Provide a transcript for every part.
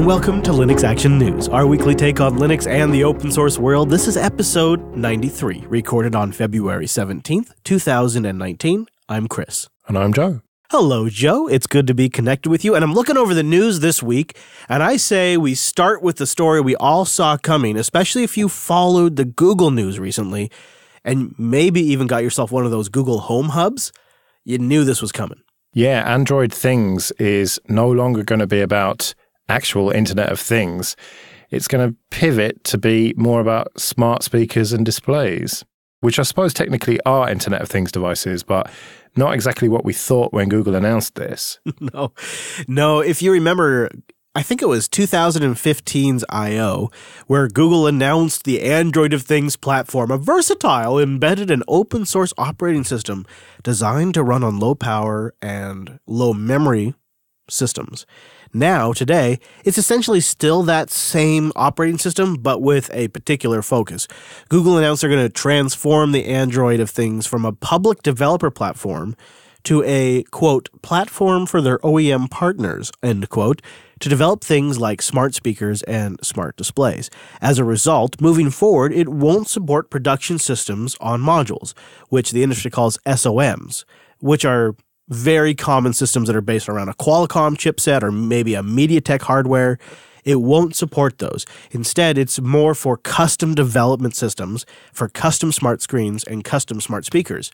welcome to Linux Action News, our weekly take on Linux and the open source world. This is episode 93, recorded on February 17th, 2019. I'm Chris. And I'm Joe. Hello, Joe. It's good to be connected with you. And I'm looking over the news this week, and I say we start with the story we all saw coming, especially if you followed the Google news recently and maybe even got yourself one of those Google Home hubs. You knew this was coming. Yeah, Android Things is no longer going to be about actual Internet of Things. It's going to pivot to be more about smart speakers and displays, which I suppose technically are Internet of Things devices, but not exactly what we thought when Google announced this. No. If you remember, I think it was 2015's I.O., where Google announced the Android of Things platform, a versatile, embedded, and open-source operating system designed to run on low power and low memory systems. Now, today, it's essentially still that same operating system, but with a particular focus. Google announced they're going to transform the Android of Things from a public developer platform to a, quote, platform for their OEM partners, end quote, to develop things like smart speakers and smart displays. As a result, moving forward, it won't support production systems on modules, which the industry calls SOMs, which are very common systems that are based around a Qualcomm chipset or maybe a MediaTek hardware. It won't support those. Instead, it's more for custom development systems for custom smart screens and custom smart speakers,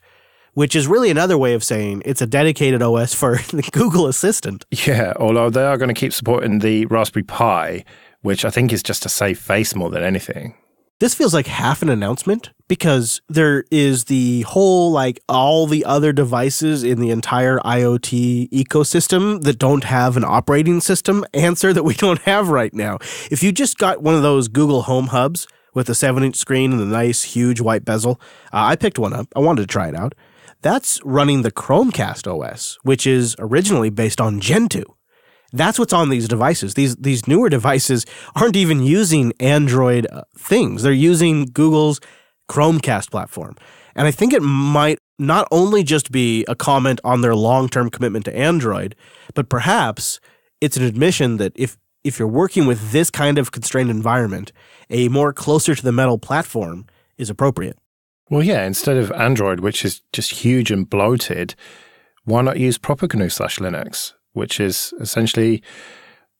which is really another way of saying it's a dedicated OS for the Google Assistant. Yeah, although they are going to keep supporting the Raspberry Pi, which I think is just to save face more than anything. This feels like half an announcement because there is the whole, like, all the other devices in the entire IoT ecosystem that don't have an operating system answer that we don't have right now. If you just got one of those Google Home hubs with a 7-inch screen and a nice, huge white bezel, I picked one up. I wanted to try it out. That's running the Chromecast OS, which is originally based on Gentoo. That's what's on these devices. These newer devices aren't even using Android things. They're using Google's Chromecast platform. And I think it might not only just be a comment on their long-term commitment to Android, but perhaps it's an admission that if you're working with this kind of constrained environment, a more closer to the metal platform is appropriate. Well, yeah, instead of Android, which is just huge and bloated, why not use proper GNU/Linux? Which is essentially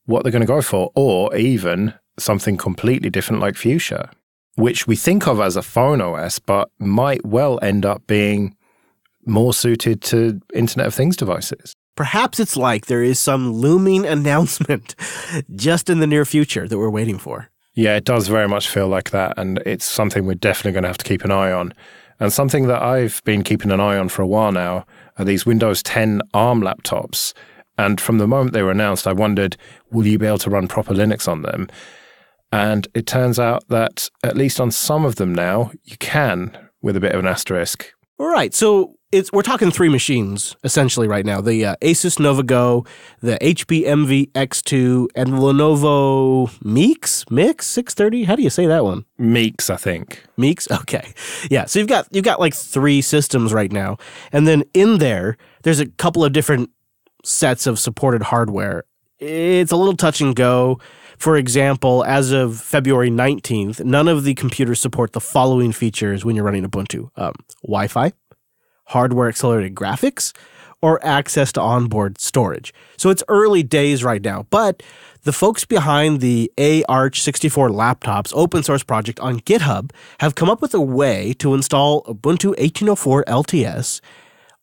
what they're going to go for, or even something completely different like Fuchsia, which we think of as a phone OS, but might well end up being more suited to Internet of Things devices. Perhaps it's like there is some looming announcement just in the near future that we're waiting for. Yeah, it does very much feel like that, and it's something we're definitely going to have to keep an eye on. And something that I've been keeping an eye on for a while now are these Windows 10 ARM laptops. And from the moment they were announced, I wondered, will you be able to run proper Linux on them? And it turns out that at least on some of them now, you can, with a bit of an asterisk. All right, so we're talking three machines, essentially, right now. The Asus Nova Go, the HP Envy X2, and the Lenovo Mix 630? How do you say that one? Meeks, I think. Meeks? Okay. Yeah, so you've got like three systems right now. And then in there's a couple of different sets of supported hardware. It's a little touch and go. For example, as of February 19th, none of the computers support the following features when you're running Ubuntu. Wi-Fi, hardware accelerated graphics, or access to onboard storage. So it's early days right now, but the folks behind the Arch64 Laptops open source project on GitHub have come up with a way to install Ubuntu 18.04 LTS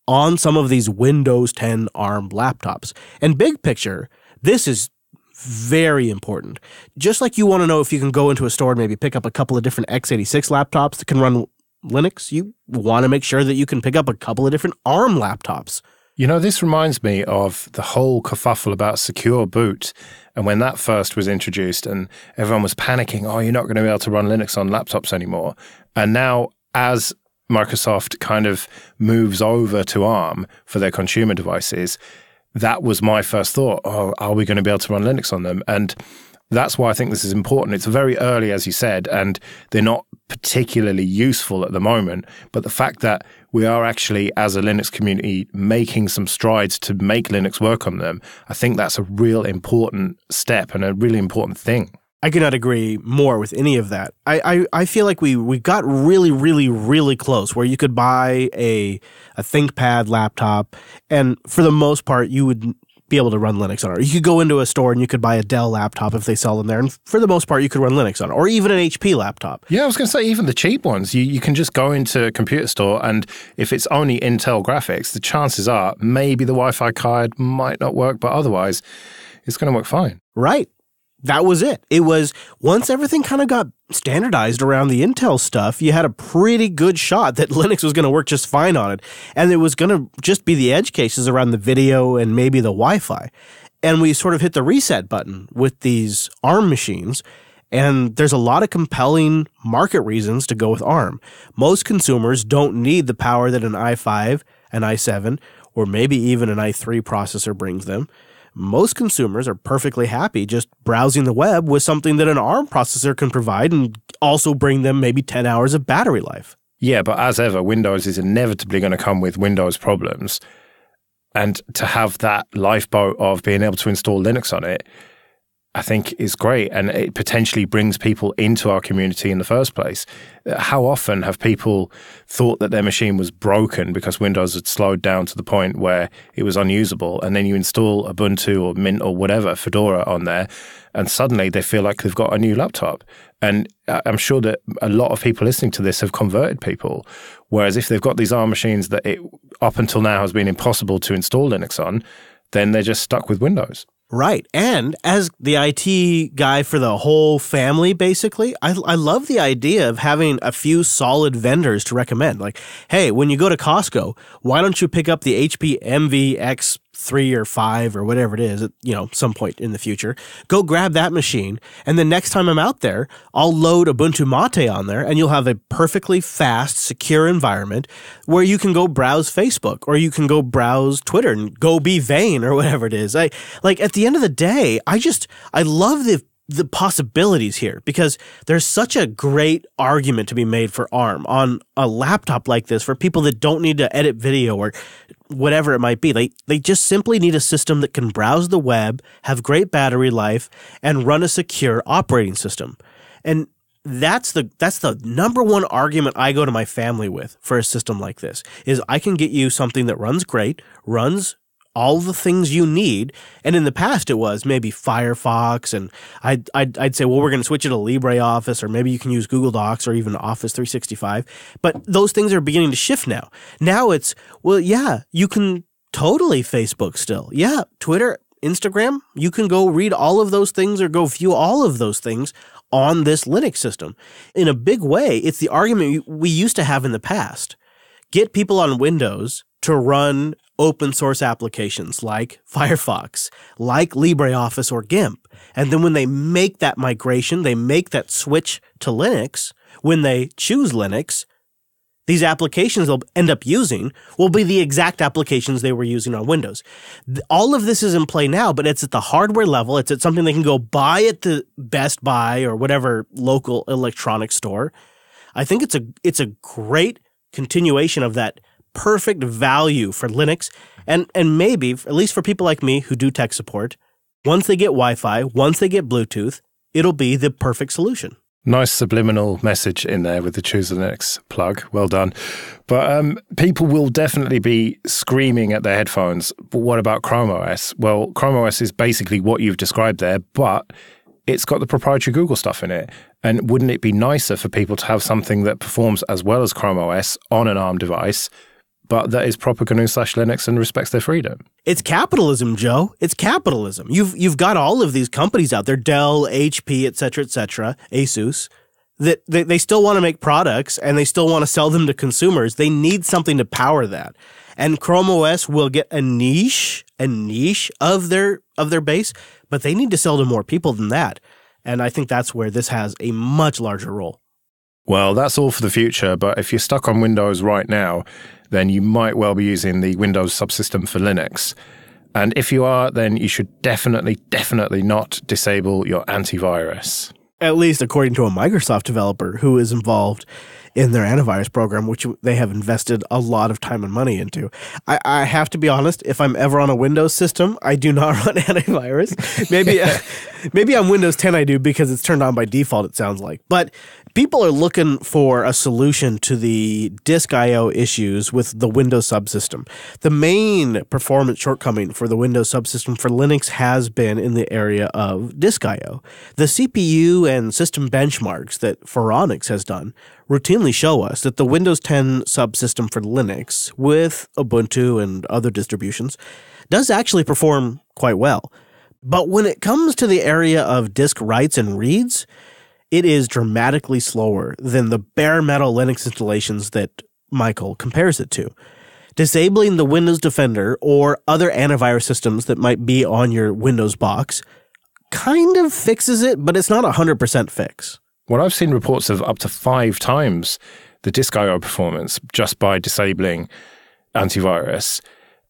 on some of these Windows 10 ARM laptops. And big picture, this is very important. Just like you want to know if you can go into a store and maybe pick up a couple of different x86 laptops that can run Linux, you want to make sure that you can pick up a couple of different ARM laptops. You know, this reminds me of the whole kerfuffle about secure boot. And when that first was introduced and everyone was panicking, oh, you're not going to be able to run Linux on laptops anymore. And now, as Microsoft kind of moves over to ARM for their consumer devices, that was my first thought. Oh, are we going to be able to run Linux on them? And that's why I think this is important. It's very early, as you said, and they're not particularly useful at the moment. But the fact that we are actually, as a Linux community, making some strides to make Linux work on them, I think that's a real important step and a really important thing. I cannot agree more with any of that. I feel like we got really, really, really close where you could buy a ThinkPad laptop, and for the most part, you would be able to run Linux on it. You could go into a store and you could buy a Dell laptop if they sell them there, and for the most part, you could run Linux on it, or even an HP laptop. Yeah, I was going to say, even the cheap ones, you can just go into a computer store, and if it's only Intel graphics, the chances are maybe the Wi-Fi card might not work, but otherwise, it's going to work fine. Right. That was it. It was, once everything kind of got standardized around the Intel stuff, you had a pretty good shot that Linux was going to work just fine on it. And it was going to just be the edge cases around the video and maybe the Wi-Fi. And we sort of hit the reset button with these ARM machines. And there's a lot of compelling market reasons to go with ARM. Most consumers don't need the power that an i5, an i7, or maybe even an i3 processor brings them. Most consumers are perfectly happy just browsing the web with something that an ARM processor can provide and also bring them maybe 10 hours of battery life. Yeah, but as ever, Windows is inevitably going to come with Windows problems. And to have that lifeboat of being able to install Linux on it, I think is great, and it potentially brings people into our community in the first place. How often have people thought that their machine was broken because Windows had slowed down to the point where it was unusable, and then you install Ubuntu or Mint or whatever, Fedora on there, and suddenly they feel like they've got a new laptop. And I'm sure that a lot of people listening to this have converted people, whereas if they've got these ARM machines that it up until now has been impossible to install Linux on, then they're just stuck with Windows. Right. And as the IT guy for the whole family, basically, I love the idea of having a few solid vendors to recommend. Like, hey, when you go to Costco, why don't you pick up the HP Envy X3 or 5 or whatever it is at, some point in the future. Go grab that machine. And the next time I'm out there, I'll load Ubuntu Mate on there, and you'll have a perfectly fast, secure environment where you can go browse Facebook, or you can go browse Twitter and go be vain or whatever it is. At the end of the day, I love the possibilities here, because there's such a great argument to be made for ARM on a laptop like this for people that don't need to edit video or whatever it might be. They just simply need a system that can browse the web, have great battery life, and run a secure operating system. And that's the number one argument I go to my family with for a system like this, is I can get you something that runs great, runs all the things you need. And in the past, it was maybe Firefox, and I'd say, well, we're going to switch it to LibreOffice, or maybe you can use Google Docs or even Office 365. But those things are beginning to shift now. Now it's, well, yeah, you can totally Facebook still. Yeah, Twitter, Instagram, you can go read all of those things or go view all of those things on this Linux system. In a big way, it's the argument we used to have in the past. Get people on Windows to run open source applications like Firefox, like LibreOffice or GIMP. And then when they make that migration, they make that switch to Linux, when they choose Linux, these applications they'll end up using will be the exact applications they were using on Windows. All of this is in play now, but it's at the hardware level. It's at something they can go buy at the Best Buy or whatever local electronics store. I think it's a great continuation of that perfect value for Linux, and maybe, at least for people like me who do tech support, once they get Wi-Fi, once they get Bluetooth, it'll be the perfect solution. Nice subliminal message in there with the Choose Linux plug. Well done. But people will definitely be screaming at their headphones, but what about Chrome OS? Well, Chrome OS is basically what you've described there, but it's got the proprietary Google stuff in it. And wouldn't it be nicer for people to have something that performs as well as Chrome OS on an ARM device, but that is proper GNU/Linux and respects their freedom? It's capitalism, Joe. It's capitalism. You've got all of these companies out there, Dell, HP, et cetera, Asus, that they still want to make products and they still want to sell them to consumers. They need something to power that. And Chrome OS will get a niche of their base, but they need to sell to more people than that. And I think that's where this has a much larger role. Well, that's all for the future, but if you're stuck on Windows right now, then you might well be using the Windows subsystem for Linux. And if you are, then you should definitely not disable your antivirus. at least according to a Microsoft developer who is involved in their antivirus program, which they have invested a lot of time and money into. I have to be honest, if I'm ever on a Windows system, I do not run antivirus. Maybe on Windows 10 I do because it's turned on by default, it sounds like. But people are looking for a solution to the disk I/O issues with the Windows subsystem. The main performance shortcoming for the Windows subsystem for Linux has been in the area of disk I/O. The CPU and system benchmarks that Phoronix has done routinely show us that the Windows 10 subsystem for Linux with Ubuntu and other distributions does actually perform quite well. But when it comes to the area of disk writes and reads, it is dramatically slower than the bare metal Linux installations that Michael compares it to. Disabling the Windows Defender or other antivirus systems that might be on your Windows box kind of fixes it, but it's not a 100% fix. Well, I've seen reports of up to 5 times the disk I/O performance just by disabling antivirus.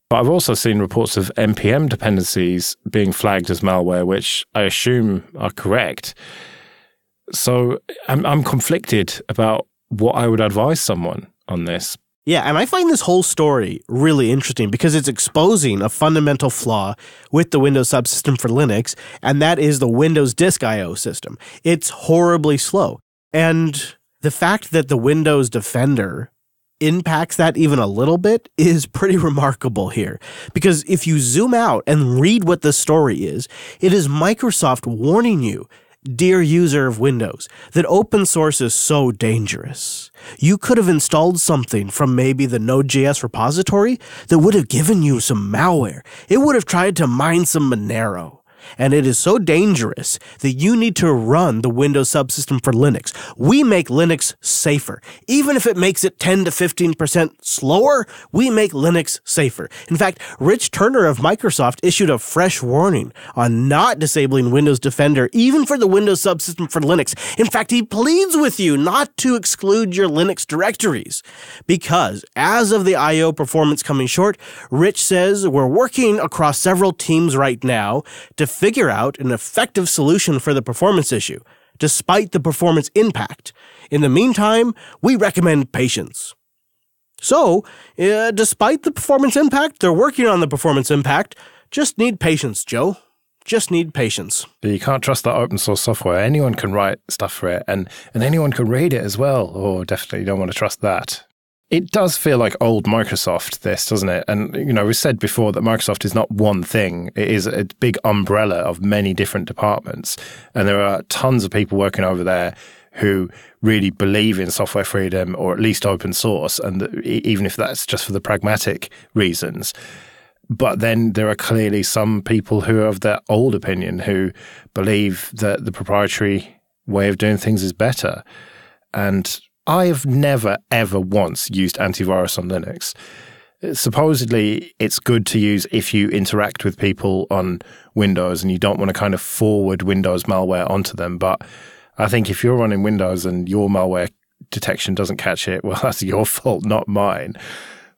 But I've also seen reports of NPM dependencies being flagged as malware, which I assume are correct. So I'm conflicted about what I would advise someone on this. Yeah, and I find this whole story really interesting because it's exposing a fundamental flaw with the Windows subsystem for Linux, and that is the Windows Disk I/O system. It's horribly slow. And the fact that the Windows Defender impacts that even a little bit is pretty remarkable here. Because if you zoom out and read what the story is, it is Microsoft warning you, dear user of Windows, that open source is so dangerous. You could have installed something from maybe the Node.js repository that would have given you some malware. It would have tried to mine some Monero. And it is so dangerous that you need to run the Windows subsystem for Linux. We make Linux safer. Even if it makes it 10 to 15% slower, we make Linux safer. In fact, Rich Turner of Microsoft issued a fresh warning on not disabling Windows Defender even for the Windows subsystem for Linux. In fact, he pleads with you not to exclude your Linux directories. Because as of the I/O performance coming short, Rich says we're working across several teams right now to figure out an effective solution for the performance issue, despite the performance impact. In the meantime, we recommend patience. So, despite the performance impact, they're working on the performance impact. Just need patience, Joe. Just need patience. You can't trust that open source software. Anyone can write stuff for it, and anyone can read it as well. Or definitely don't want to trust that. It does feel like old Microsoft, this, doesn't it? And, we said before that Microsoft is not one thing. It is a big umbrella of many different departments. And there are tons of people working over there who really believe in software freedom or at least open source, and even if that's just for the pragmatic reasons. But then there are clearly some people who are of their old opinion who believe that the proprietary way of doing things is better. And I have never, ever once used antivirus on Linux. Supposedly, it's good to use if you interact with people on Windows and you don't want to kind of forward Windows malware onto them. But I think if you're running Windows and your malware detection doesn't catch it, well, that's your fault, not mine.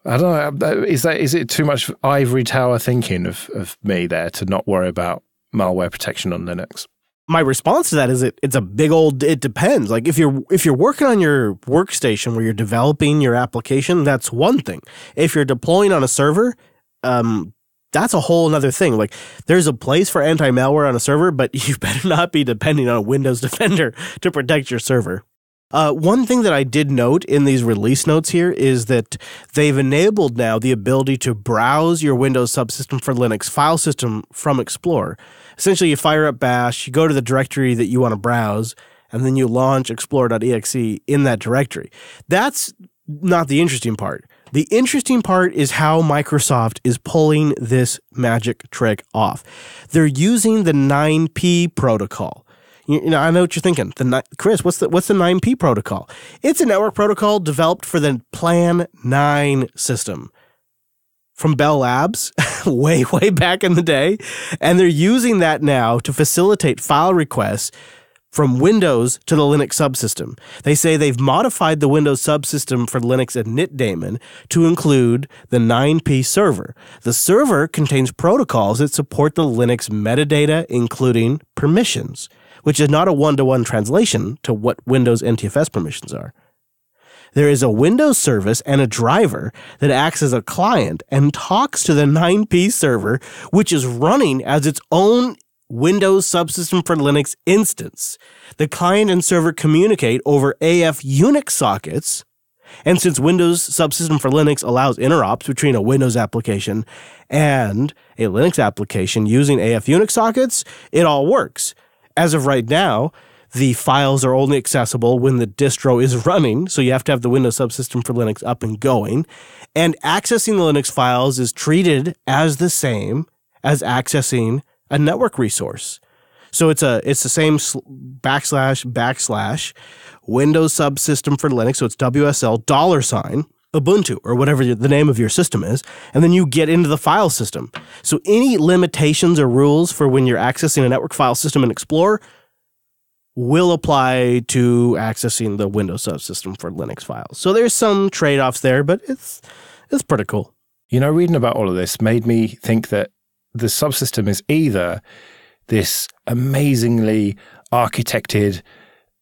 I don't know. Is it too much ivory tower thinking of me there to not worry about malware protection on Linux? My response to that is it's a big old, it depends. Like if you're working on your workstation where you're developing your application, that's one thing. If you're deploying on a server, that's a whole other thing. Like there's a place for anti-malware on a server, but you better not be depending on a Windows Defender to protect your server. One thing that I did note in these release notes here is that they've enabled now the ability to browse your Windows subsystem for Linux file system from Explorer. Essentially, you fire up Bash, you go to the directory that you want to browse, and then you launch explorer.exe in that directory. That's not the interesting part. The interesting part is how Microsoft is pulling this magic trick off. They're using the 9P protocol. I know what you're thinking. Chris, what's the 9P protocol? It's a network protocol developed for the Plan 9 system from Bell Labs way back in the day. And they're using that now to facilitate file requests from Windows to the Linux subsystem. They say they've modified the Windows subsystem for Linux and NitDaemon to include the 9P server. The server contains protocols that support the Linux metadata, including permissions, which is not a one-to-one translation to what Windows NTFS permissions are. There is a Windows service and a driver that acts as a client and talks to the 9P server, which is running as its own Windows Subsystem for Linux instance. The client and server communicate over AF Unix sockets, and since Windows Subsystem for Linux allows interops between a Windows application and a Linux application using AF Unix sockets, it all works. As of right now, the files are only accessible when the distro is running, so you have to have the Windows Subsystem for Linux up and going, and accessing the Linux files is treated as the same as accessing a network resource. So it's the same / Windows Subsystem for Linux, so it's WSL $ Ubuntu or whatever the name of your system is, and then you get into the file system. So any limitations or rules for when you're accessing a network file system in Explorer will apply to accessing the Windows Subsystem for Linux files. So there's some trade-offs there, but it's pretty cool. You know, reading about all of this made me think that the subsystem is either this amazingly architected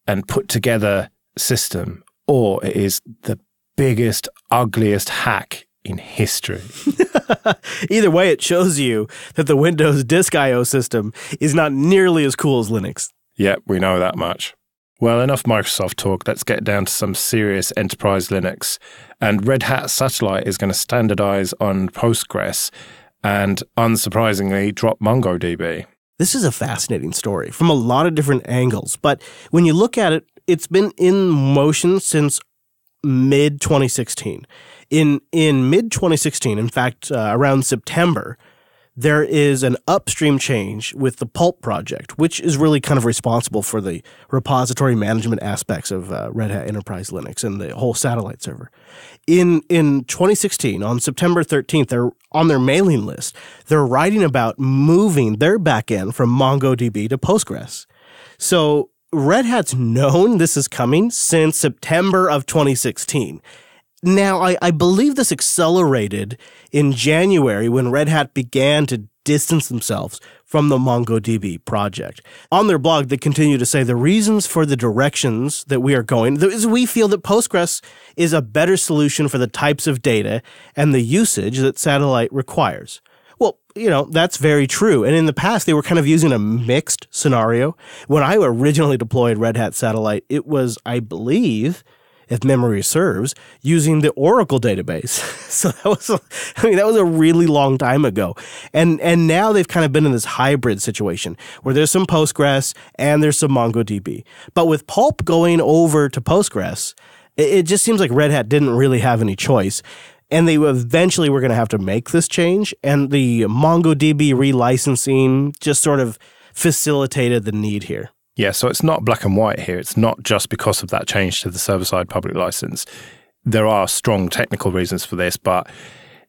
and put together system, or it is the biggest, ugliest hack in history. Either way, it shows you that the Windows Disk I/O system is not nearly as cool as Linux. Yep, we know that much. Well, enough Microsoft talk. Let's get down to some serious enterprise Linux. And Red Hat Satellite is going to standardize on Postgres and, unsurprisingly, drop MongoDB. This is a fascinating story from a lot of different angles, but when you look at it, it's been in motion since mid-2016. In mid-2016, in fact, around September, there is an upstream change with the Pulp project, which is really kind of responsible for the repository management aspects of Red Hat Enterprise Linux and the whole satellite server. In 2016, on September 13th, they're on their mailing list. They're writing about moving their backend from MongoDB to Postgres. So Red Hat's known this is coming since September of 2016. Now, I believe this accelerated in January when Red Hat began to distance themselves from the MongoDB project. On their blog, they continue to say the reasons for the directions that we are going is we feel that Postgres is a better solution for the types of data and the usage that Satellite requires. Well, you know, that's very true. And in the past, they were kind of using a mixed scenario. When I originally deployed Red Hat Satellite, it was, I believe, if memory serves, using the Oracle database. So that was a really long time ago. And now they've kind of been in this hybrid situation where there's some Postgres and there's some MongoDB. But with Pulp going over to Postgres, it just seems like Red Hat didn't really have any choice. And they eventually were going to have to make this change. And the MongoDB relicensing just sort of facilitated the need here. Yeah, so it's not black and white here. It's not just because of that change to the server-side public license. There are strong technical reasons for this, but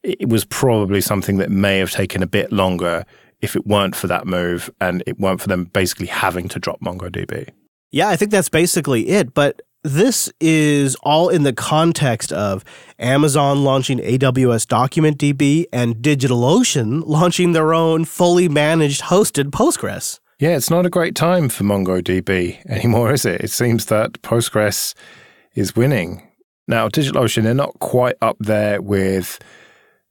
it was probably something that may have taken a bit longer if it weren't for that move and it weren't for them basically having to drop MongoDB. Yeah, I think that's basically it. But this is all in the context of Amazon launching AWS DocumentDB and DigitalOcean launching their own fully managed hosted Postgres. Yeah, it's not a great time for MongoDB anymore, is it? It seems that Postgres is winning. Now, DigitalOcean, they're not quite up there with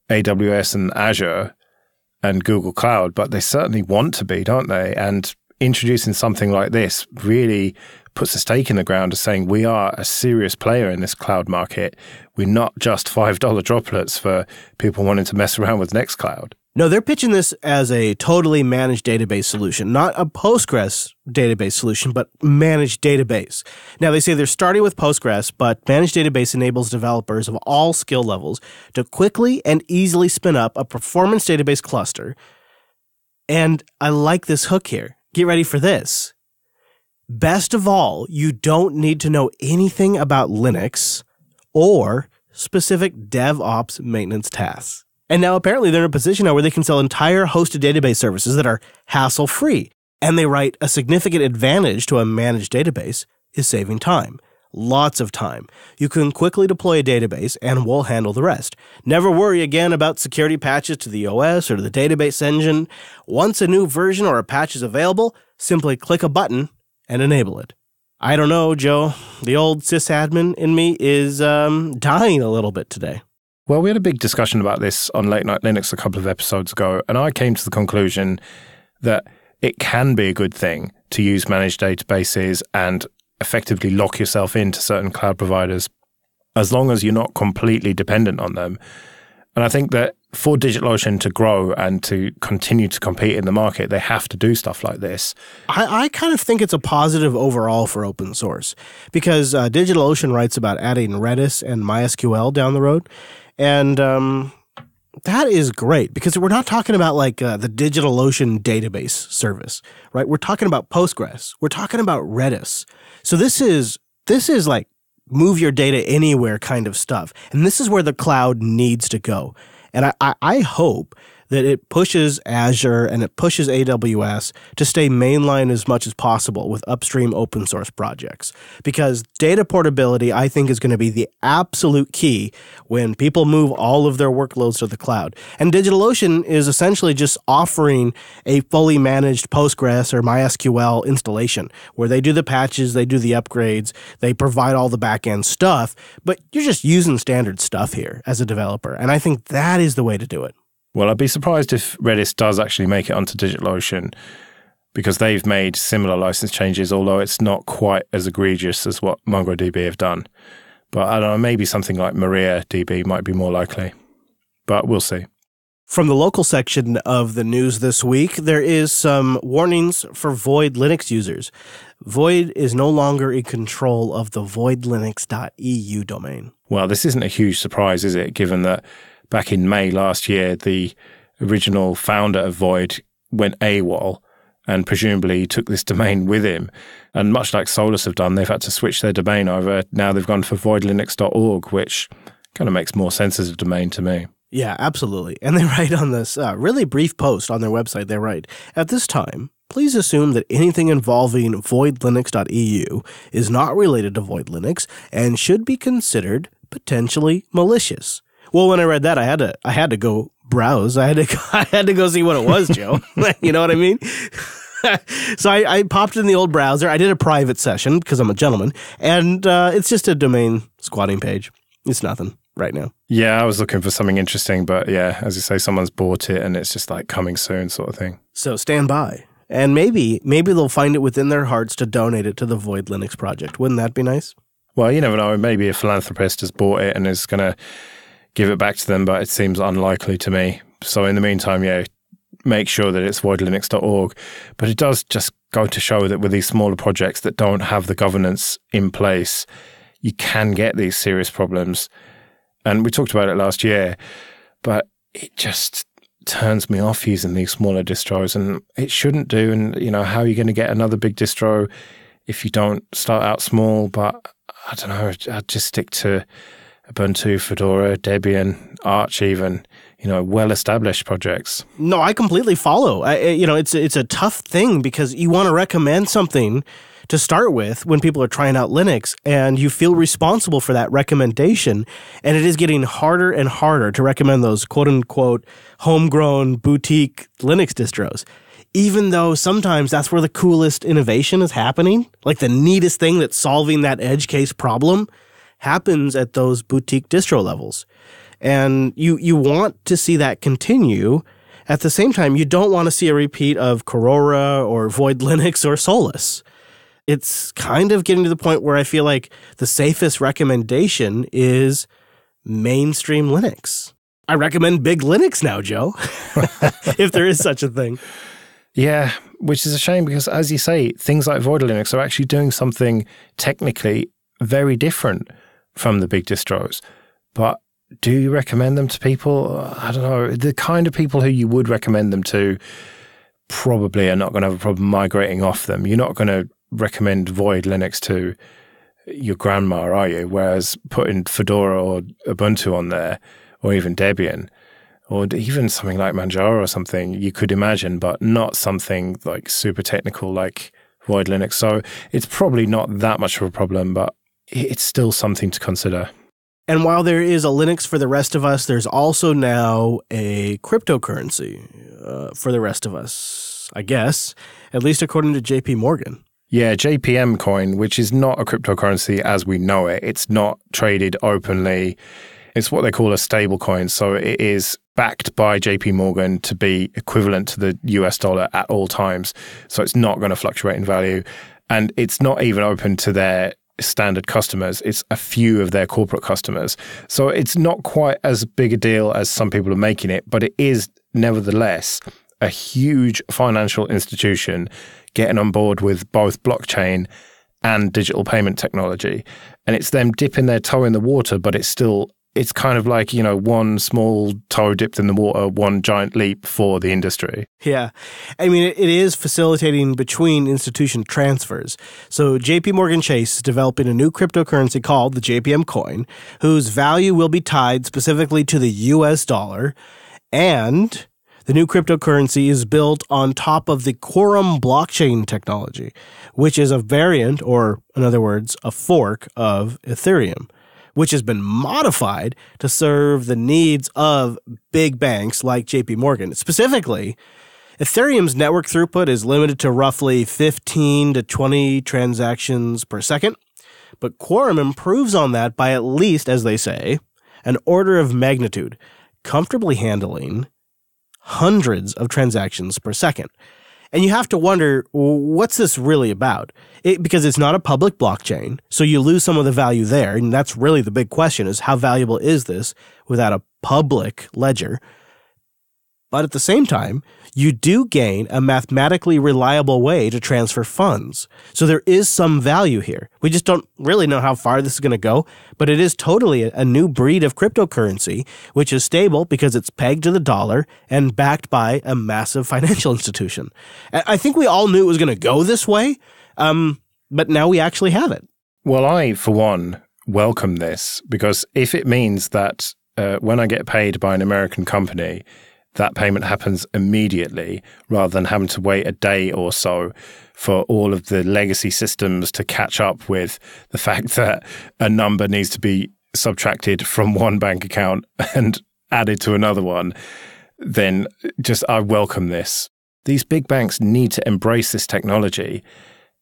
AWS and Azure and Google Cloud, but they certainly want to be, don't they? And introducing something like this really puts a stake in the ground as saying we are a serious player in this cloud market. We're not just $5 droplets for people wanting to mess around with Nextcloud. No, they're pitching this as a totally managed database solution, not a Postgres database solution, but managed database. Now, they say they're starting with Postgres, but managed database enables developers of all skill levels to quickly and easily spin up a performance database cluster. And I like this hook here. Get ready for this. Best of all, you don't need to know anything about Linux or specific DevOps maintenance tasks. And now apparently they're in a position now where they can sell entire hosted database services that are hassle-free. And they write a significant advantage to a managed database is saving time. Lots of time. You can quickly deploy a database and we'll handle the rest. Never worry again about security patches to the OS or to the database engine. Once a new version or a patch is available, simply click a button and enable it. I don't know, Joe. The old sysadmin in me is dying a little bit today. Well, we had a big discussion about this on Late Night Linux a couple of episodes ago, and I came to the conclusion that it can be a good thing to use managed databases and effectively lock yourself into certain cloud providers as long as you're not completely dependent on them. And I think that for DigitalOcean to grow and to continue to compete in the market, they have to do stuff like this. I kind of think it's a positive overall for open source because DigitalOcean writes about adding Redis and MySQL down the road. And that is great because we're not talking about like the DigitalOcean database service, right? We're talking about Postgres. We're talking about Redis. So this is like move your data anywhere kind of stuff. And this is where the cloud needs to go. And I hope that it pushes Azure and it pushes AWS to stay mainline as much as possible with upstream open source projects. Because data portability, I think, is going to be the absolute key when people move all of their workloads to the cloud. And DigitalOcean is essentially just offering a fully managed Postgres or MySQL installation where they do the patches, they do the upgrades, they provide all the back-end stuff, but you're just using standard stuff here as a developer. And I think that is the way to do it. Well, I'd be surprised if Redis does actually make it onto DigitalOcean because they've made similar license changes, although it's not quite as egregious as what MongoDB have done. But I don't know, maybe something like MariaDB might be more likely. But we'll see. From the local section of the news this week, there is some warnings for Void Linux users. Void is no longer in control of the voidlinux.eu domain. Well, this isn't a huge surprise, is it, given that back in May last year, the original founder of Void went AWOL and presumably took this domain with him. And much like Solus have done, they've had to switch their domain over. Now they've gone for voidlinux.org, which kind of makes more sense as a domain to me. Yeah, absolutely. And they write on this really brief post on their website, they write, "At this time, please assume that anything involving voidlinux.eu is not related to Void Linux and should be considered potentially malicious." Well, when I read that, I had to go browse. I had to go see what it was, Joe. You know what I mean? So I popped in the old browser. I did a private session because I'm a gentleman, and it's just a domain squatting page. It's nothing right now. Yeah, I was looking for something interesting, but yeah, as you say, someone's bought it, and it's just like coming soon sort of thing. So stand by, and maybe they'll find it within their hearts to donate it to the Void Linux project. Wouldn't that be nice? Well, you never know. Maybe a philanthropist has bought it and is going to give it back to them, but it seems unlikely to me. So in the meantime, yeah, make sure that it's voidlinux.org. But it does just go to show that with these smaller projects that don't have the governance in place, you can get these serious problems. And we talked about it last year, but it just turns me off using these smaller distros, and it shouldn't do. And, you know, how are you going to get another big distro if you don't start out small? But I don't know, I'd just stick to Ubuntu, Fedora, Debian, Arch even, you know, well-established projects. No, I completely follow. It's a tough thing because you want to recommend something to start with when people are trying out Linux, and you feel responsible for that recommendation, and it is getting harder and harder to recommend those quote-unquote homegrown boutique Linux distros, even though sometimes that's where the coolest innovation is happening, like the neatest thing that's solving that edge case problem happens at those boutique distro levels. And you want to see that continue. At the same time, you don't want to see a repeat of Corora or Void Linux or Solus. It's kind of getting to the point where I feel like the safest recommendation is mainstream Linux. I recommend Big Linux now, Joe, if there is such a thing. Yeah, which is a shame because, as you say, things like Void Linux are actually doing something technically very different from the big distros. But do you recommend them to people? I don't know. The kind of people who you would recommend them to probably are not going to have a problem migrating off them. You're not going to recommend Void Linux to your grandma, are you? Whereas putting Fedora or Ubuntu on there, or even Debian, or even something like Manjaro or something, you could imagine, but not something like super technical like Void Linux. So it's probably not that much of a problem, but it's still something to consider. And while there is a Linux for the rest of us, there's also now a cryptocurrency for the rest of us, I guess, at least according to JPMorgan. Yeah, JPM coin, which is not a cryptocurrency as we know it. It's not traded openly. It's what they call a stable coin. So it is backed by JPMorgan to be equivalent to the US dollar at all times. So it's not going to fluctuate in value. And it's not even open to their standard customers. It's a few of their corporate customers. So it's not quite as big a deal as some people are making it, but it is nevertheless a huge financial institution getting on board with both blockchain and digital payment technology. And it's them dipping their toe in the water, but it's kind of like, one small toe dipped in the water, one giant leap for the industry. Yeah. I mean, it is facilitating between institution transfers. So JPMorgan Chase is developing a new cryptocurrency called the JPM coin, whose value will be tied specifically to the US dollar. And the new cryptocurrency is built on top of the Quorum blockchain technology, which is a variant, or in other words, a fork of Ethereum, which has been modified to serve the needs of big banks like JPMorgan. Specifically, Ethereum's network throughput is limited to roughly 15 to 20 transactions per second, but Quorum improves on that by at least, as they say, an order of magnitude, comfortably handling hundreds of transactions per second. And you have to wonder, what's this really about? Because it's not a public blockchain, so you lose some of the value there. And that's really the big question, is how valuable is this without a public ledger? But at the same time, you do gain a mathematically reliable way to transfer funds. So there is some value here. We just don't really know how far this is going to go, but it is totally a new breed of cryptocurrency, which is stable because it's pegged to the dollar and backed by a massive financial institution. I think we all knew it was going to go this way, but now we actually have it. Well, I, for one, welcome this, because if it means that when I get paid by an American company, that payment happens immediately rather than having to wait a day or so for all of the legacy systems to catch up with the fact that a number needs to be subtracted from one bank account and added to another one, then I welcome this. These big banks need to embrace this technology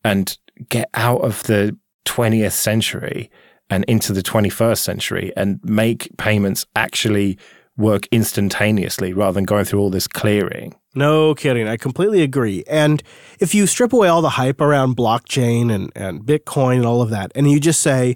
and get out of the 20th century and into the 21st century and make payments actually work instantaneously rather than going through all this clearing. No kidding. I completely agree. And if you strip away all the hype around blockchain and Bitcoin and all of that, and you just say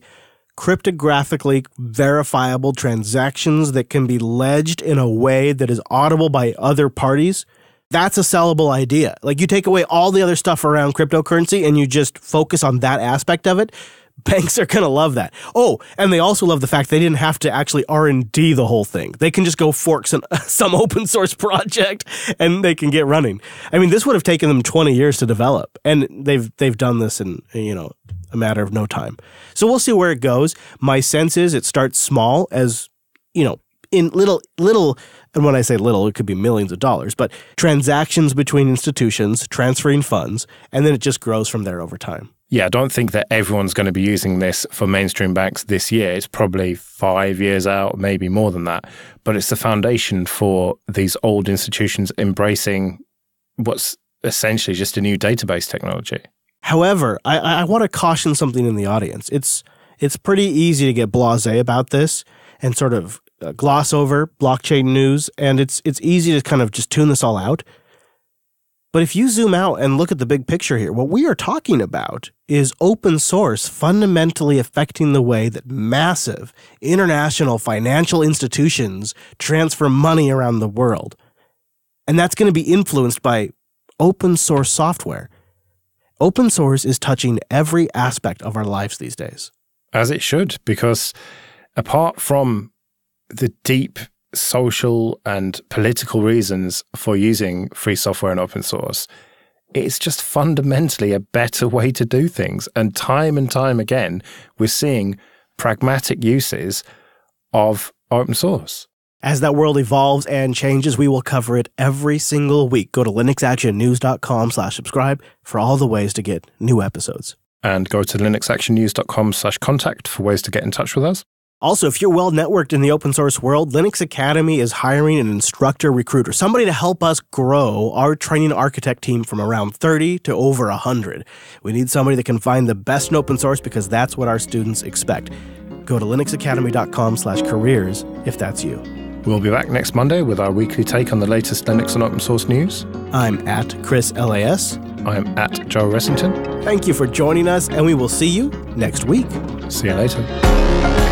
cryptographically verifiable transactions that can be ledged in a way that is audible by other parties, that's a sellable idea. Like, you take away all the other stuff around cryptocurrency and you just focus on that aspect of it, banks are going to love that. Oh, and they also love the fact they didn't have to actually R&D the whole thing. They can just go fork some open source project and they can get running. I mean, this would have taken them 20 years to develop, and they've done this in, a matter of no time. So we'll see where it goes. My sense is it starts small, as, in little, and when I say little, it could be millions of dollars, but transactions between institutions, transferring funds, and then it just grows from there over time. Yeah, I don't think that everyone's going to be using this for mainstream banks this year. It's probably 5 years out, maybe more than that. But it's the foundation for these old institutions embracing what's essentially just a new database technology. However, I want to caution something in the audience. It's pretty easy to get blasé about this and sort of gloss over blockchain news, and it's easy to kind of just tune this all out. But if you zoom out and look at the big picture here, what we are talking about is open source fundamentally affecting the way that massive international financial institutions transfer money around the world. And that's going to be influenced by open source software. Open source is touching every aspect of our lives these days. As it should, because apart from the deep social and political reasons for using free software and open source, it's just fundamentally a better way to do things. And time again, we're seeing pragmatic uses of open source. As that world evolves and changes, we will cover it every single week. Go to linuxactionnews.com/subscribe for all the ways to get new episodes. And go to linuxactionnews.com/contact for ways to get in touch with us. Also, if you're well networked in the open source world, Linux Academy is hiring an instructor recruiter, somebody to help us grow our training architect team from around 30 to over 100. We need somebody that can find the best in open source because that's what our students expect. Go to linuxacademy.com/careers if that's you. We'll be back next Monday with our weekly take on the latest Linux and open source news. I'm at Chris LAS. I'm at Joe Ressington. Thank you for joining us, and we will see you next week. See you later.